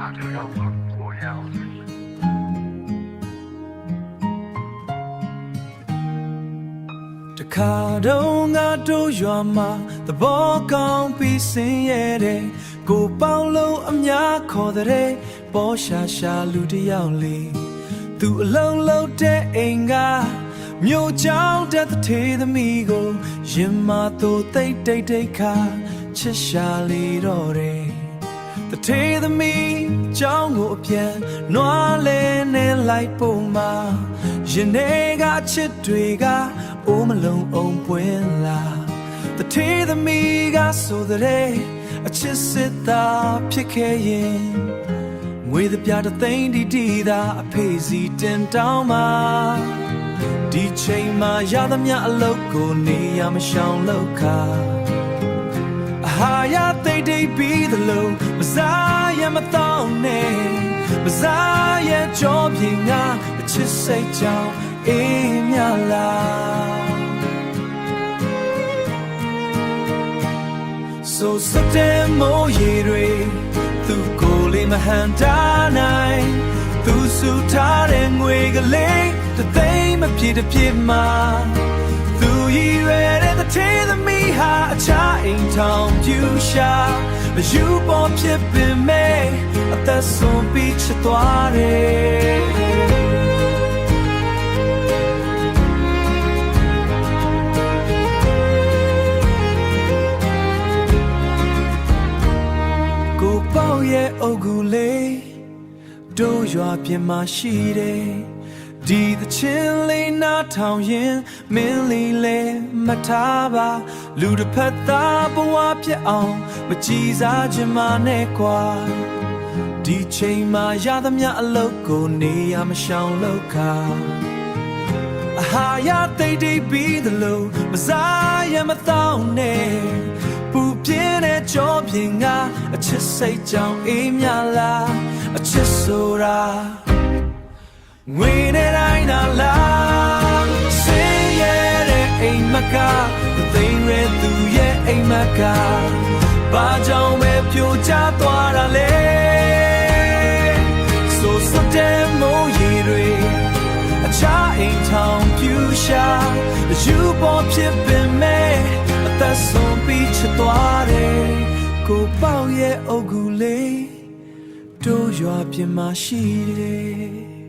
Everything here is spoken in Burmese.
他就让我过了。这卡东啊都远嘛，的波刚比深夜的，古堡楼阿伢靠的嘞，波下下路的要里，杜楼楼的应该。မြို့ကြောင်တက်တဲ့သေးသမီးကိုရင်မတို့တိတ်တိတ်တိတ်ခါချစ်ရှာလေတော့တယ်တသေးသမီးကြောင်ကိုအပြန်နွားလဲနဲ့လိုက်ပုံမှာရင်ထဲကအချစ်တွေကအိုးမလုံးအောင်ပွင့်လာတသေးသမီးကဆိုတဲ့အချစ်စစ်သားဖြစ်ခဲ့ရင်ငွေတပြတသိန်းတီသာအဖေစီတင်တောင်းမှာဒီချိန်မှာရသမျှအလုပ်ကိုနေရမရှောင်လို့ခါအဟာရတိတ်တိတ်ပြီးသလိုမစားရမတော့နဲ့မစားရကြောပြင်ကအချစ်စိတ်ကြောင့်အေးမြလာဆိုစတဲ့မိုးရေတွေသူကိုယ်လေးမဟန်တာနိုင်သူစုထားတဲ့ငွေကလေးတသိမ်းမပြည့်တပြည့်မှာသူရည်ရွယ်တဲ့တထေးသမီးဟာအခြားအိမ်ထောင်ပြူရှာမယူပေါ်ဖြစ်ပင်မဲ့အသက်ဆုံးပြီးချသွားတယ်ကိုပေါ့ရဲ့အုပ်ကူလေးတို့ရွာပြင်မှာရှိတယ်ဒီသချင်းလေးနားထောင်ရင်မင်းလေးလဲမထားပါလူတစ်ဖက်သားဘဝပြတ်အောင်မကြည်စားခြင်းမနဲ့ကွာဒီချိန်မှာရသမျှအလုပ်ကိုနေရမရှောင်လို့ခါအဟာရတိတ်တိတ်ပြီးသလိုမစားရမတော့နဲ့ပူပြင်းတဲ့ကြောပြင်ကအချစ်စိတ်ကြောင့်အေးမြလာအချစ်ဆိုတာငွေနဲ့တိုင်းသာလားစင်ရဲ့တဲ့အိမ်မကသိမ်းရဲသူရဲ့အိမ်မကဘာကြောင့်ပဲပြိုကျသွားတာလဲဆိုစတဲ့မိုးရေတွေအခြားအိမ်ထောင်ပြူရှာယူပေါ်ဖြစ်ပင်မဲ့အသက်ဆုံးပြီးချသွားတယ်ကိုပေါ့ရဲ့အုပ်ကူလေးတို့ရွာပြင်မှာရှိတယ်